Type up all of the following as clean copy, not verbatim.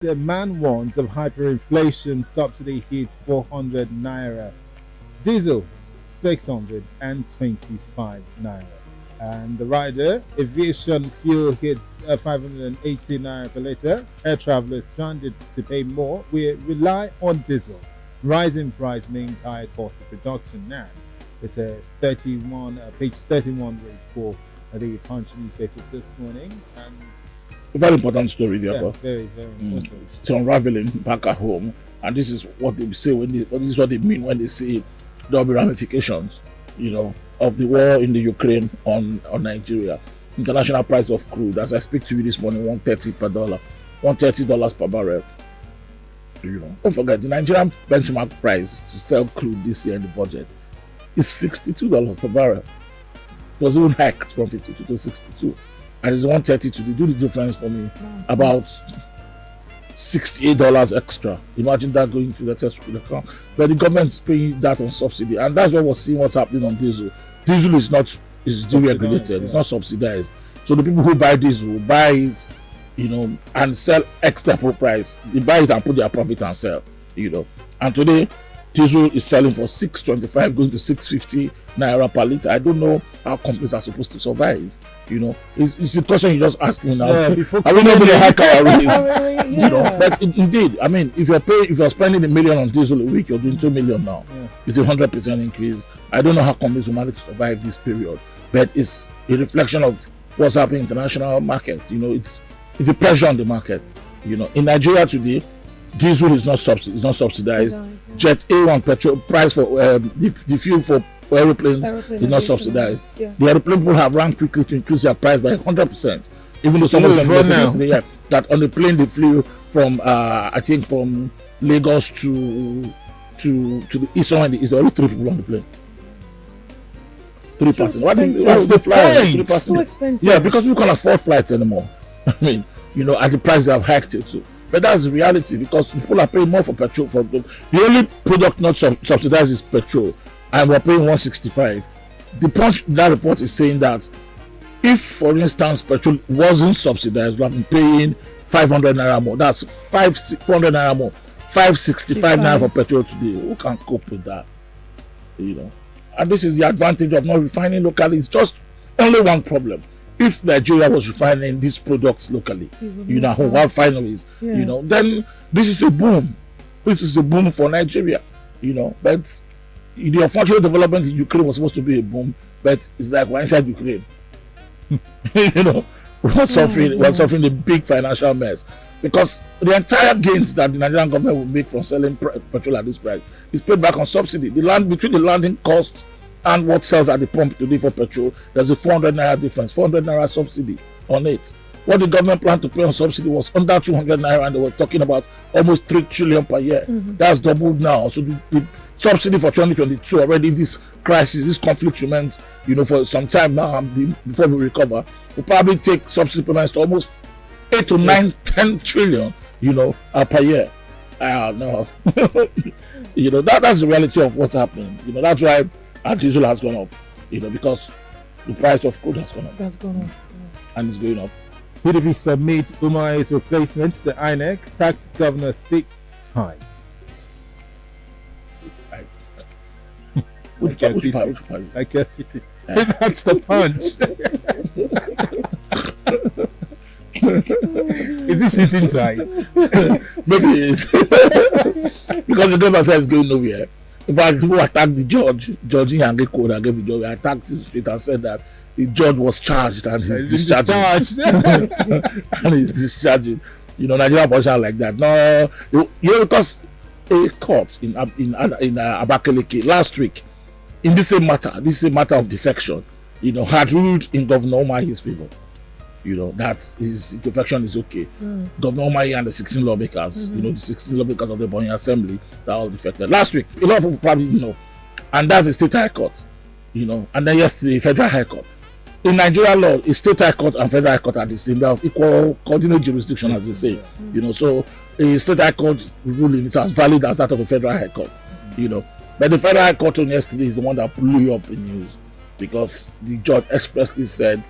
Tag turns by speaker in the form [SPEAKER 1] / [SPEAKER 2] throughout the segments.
[SPEAKER 1] The man warns of hyperinflation, subsidy hits 400 naira. Diesel 625 naira. And the rider, aviation fuel hits 580 naira per litre. Air travelers stranded to pay more. We rely on diesel. Rising price means higher cost of production now. It's a 31 page 31 read for the Punch newspapers this morning. And
[SPEAKER 2] a very important story there.
[SPEAKER 1] yeah, very important.
[SPEAKER 2] It's unraveling back at home, and this is what they say this is what they mean when they say there will be ramifications, of the war in the Ukraine on Nigeria. International price of crude, as I speak to you this morning, $130 per dollar, $130 per barrel. Don't forget the Nigerian benchmark price to sell crude this year in the budget is $62 per barrel. It was even hiked from 52 to 62. And it's 130 to do the difference for me, about $68 extra. Imagine that going to the test account. But the government's paying that on subsidy, and that's what we're seeing what's happening on diesel. Diesel is deregulated, it's not subsidized. So the people who buy diesel buy it, and sell extra price. They buy it and put their profit and sell, And today, diesel is selling for 625, going to 650 naira per litre. I don't know how companies are supposed to survive. It's the question you just asked me now. Yeah, are we not going to hike our rates? But indeed, I mean, if you're spending $1 million on diesel a week, you're doing $2 million now. Yeah. It's a 100% increase. I don't know how companies will manage to survive this period, but it's a reflection of what's happening in the international market. It's a pressure on the market. In Nigeria today, diesel is not subsidized. Jet A1 petrol price for the fuel for aeroplanes is not subsidized. Yeah. The aeroplane people have run quickly to increase their price by 100%. Even though somebody said yesterday that on the plane they flew from I think from Lagos to the east, there were only 3 people on the plane. 3 passengers. Why did they fly? 3 passengers. Yeah, because people can't afford flights anymore. I mean, at the price they have hiked it to. But that's the reality, because people are paying more for petrol. The only product not subsidized is petrol, and we're paying 165. The Punch, that report is saying that if, for instance, petrol wasn't subsidized, we have been paying 500 naira more. That's 400 naira more. 565 naira for petrol today. Who can cope with that? And this is the advantage of not refining locally. It's just only one problem. If Nigeria was refining these products locally, what refineries, then this is a boom. This is a boom for Nigeria, But the unfortunate development in Ukraine was supposed to be a boom, but it's like we're inside Ukraine. We're suffering a big financial mess, because the entire gains that the Nigerian government will make from selling petrol at this price is paid back on subsidy. Between the landing cost and what sells at the pump today for petrol, there's a 400 naira difference, 400 naira subsidy on it. What the government planned to pay on subsidy was under 200 naira, and they were talking about almost 3 trillion per year. That's doubled now. So the subsidy for 2022 already, this crisis, this conflict remains, for some time now, before we recover, we'll probably take subsidy payments to almost 8 to 9, 10 trillion, per year. No. That's the reality of what's happening. That's why our diesel has gone up, because the price of crude has gone up.
[SPEAKER 3] That's gone up. Yeah.
[SPEAKER 2] And it's going up.
[SPEAKER 1] PDP submit Umahi's replacements to INEC, sacked governor 6 times.
[SPEAKER 2] 6 times.
[SPEAKER 1] Which part? Like your city. That's the Punch. Is he sitting tight?
[SPEAKER 2] Maybe it is. Because the governor says it's going nowhere. In fact, people attacked the judge Nyangeko that gave the judge. I attacked him straight and said that the judge was charged and he's discharging. And he's discharging. Nigerian politicians like that. No, because a court in Abakaliki last week, in this same matter of defection, had ruled in Governor Umahi's favor. That his defection is okay. Governor Umahi and the 16 lawmakers, the 16 lawmakers of the Bonny Assembly, that all defected. Last week, a lot of people probably know. And that's a state high court, and then yesterday, federal high court. In Nigeria law, a state high court and federal high court are the same. They have equal coordinate jurisdiction, as they say. So a state high court ruling is as valid as that of a federal high court. But the federal high court on yesterday is the one that blew up the news, because the judge expressly said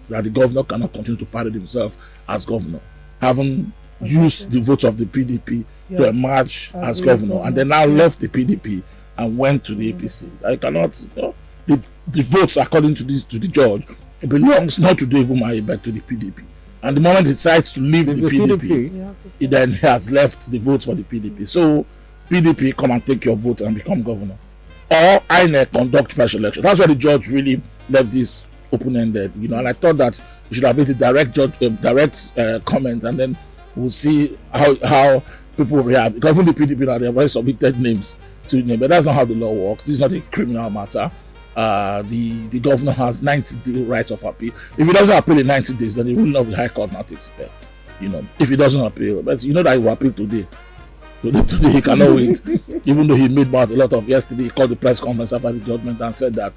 [SPEAKER 2] that the governor cannot continue to parade himself as governor, having used the votes of the PDP to emerge as governor, and then now left the PDP and went to the APC. I cannot, the votes according to the judge, it belongs not to Dave Umahi but to the PDP. And the moment he decides to leave the PDP, he then has left the votes for the PDP. So PDP, come and take your vote and become governor, or INEC conduct fresh election. That's why the judge really left this open-ended, and I thought that we should have made a direct comment, and then we'll see how people react. Because even the PDP now, they have already submitted names to name, but that's not how the law works. This is not a criminal matter. The governor has 90-day rights of appeal. If he doesn't appeal in 90 days, then the ruling of the High Court now takes effect. If he doesn't appeal, but that he will appeal today. Today he cannot wait. Even though he made about a lot of yesterday, he called the press conference after the judgment and said that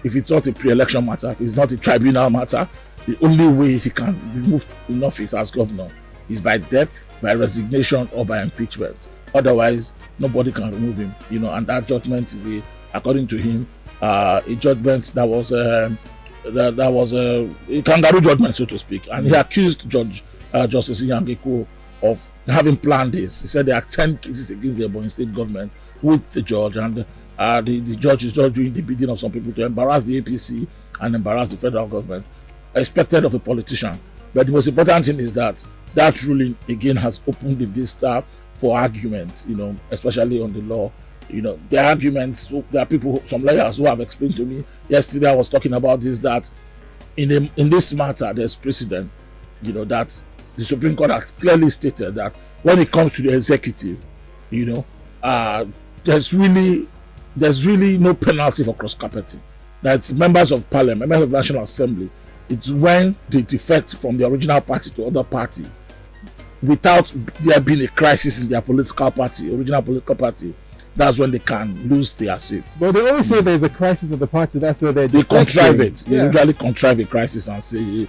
[SPEAKER 2] if it's not a pre-election matter, if it's not a tribunal matter, the only way he can be removed in office as governor is by death, by resignation, or by impeachment. Otherwise, nobody can remove him. And that judgment is, according to him, a judgment that was a kangaroo judgment, so to speak. And he accused Justice Iyangeku of having planned this. He said there are 10 cases against the Ebonyi State government with the judge, and the judge is just doing the bidding of some people to embarrass the APC and embarrass the federal government, expected of a politician. But the most important thing is that ruling again has opened the vista for arguments, especially on the law. The arguments, there are people, some lawyers who have explained to me yesterday, I was talking about this, that in this matter there's precedent, that the Supreme Court has clearly stated that when it comes to the executive, there's really no penalty for cross-carpeting. That's members of parliament, members of the National Assembly. It's when they defect from the original party to other parties without there being a crisis in their political party, original political party. That's when they can lose their seats.
[SPEAKER 1] But they always say there's a crisis of the party. That's where they
[SPEAKER 2] contrive it. They usually contrive a crisis and say,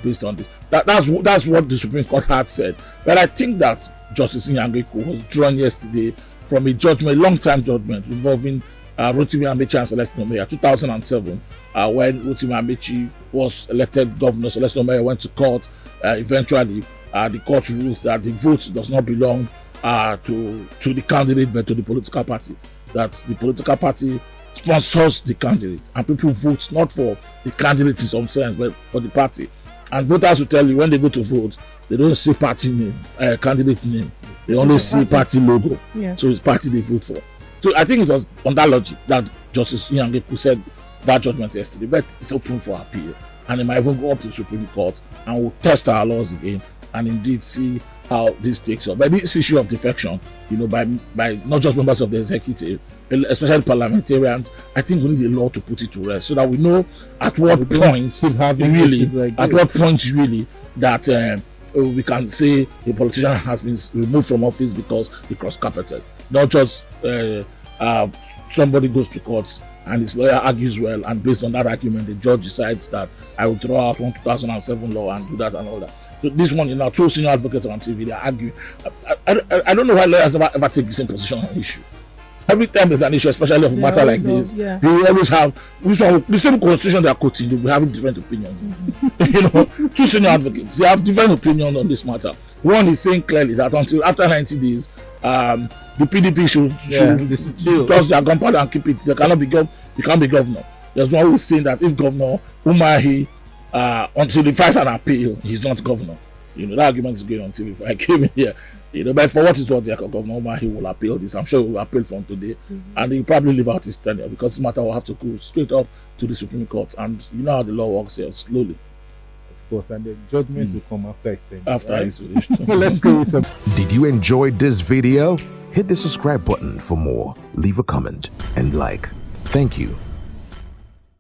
[SPEAKER 2] based on this. That's what the Supreme Court had said. But I think that Justice Iyangeku was drawn yesterday from a judgment, a long-time judgment involving Rotimi Amechi and Celestine Omeya, 2007, when Rotimi Amechi was elected governor. Celestine Omeya went to court. Eventually, the court rules that the vote does not belong to the candidate but to the political party. That the political party sponsors the candidate, and people vote not for the candidate in some sense but for the party. And voters will tell you when they go to vote, they don't see party name, candidate name. They only see party logo. So it's party they vote for. So I think it was on that logic that Justice Iyangeku said that judgment yesterday, but it's open for appeal, and it might even go up to the Supreme Court, and we'll test our laws again and indeed see how this takes up. But this issue of defection, by not just members of the executive, especially parliamentarians, I think we need a law to put it to rest so that we know at what point really that we can say a politician has been removed from office because he cross-carpeted. Not just somebody goes to court and his lawyer argues well, and based on that argument, the judge decides that I will throw out 2007 law and do that and all that. So this one, two senior advocates on TV, they argue. I don't know why lawyers never ever take the same position on an issue. Every time there's an issue, especially of a matter like this, you always have the same constitution they are quoting, they'll be having different opinions. Two senior advocates, they have different opinions on this matter. One is saying clearly that until after 90 days, the PDP should toss their gunpowder and keep it. They cannot be you can't be governor. There's one who is saying that if Governor Umahi, until he files an appeal, he's not governor. That argument is going on TV before I came in here. But for what is what, Governor Umahi will appeal this. I'm sure he will appeal from today, and he'll probably leave out his tenure because this matter will have to go straight up to the Supreme Court. And you know how the law works here, slowly.
[SPEAKER 1] Of course, and the judgment will come after his tenure.
[SPEAKER 2] After his finished.
[SPEAKER 1] Let's go with some.
[SPEAKER 3] Did you enjoy this video? Hit the subscribe button for more. Leave a comment and like. Thank you.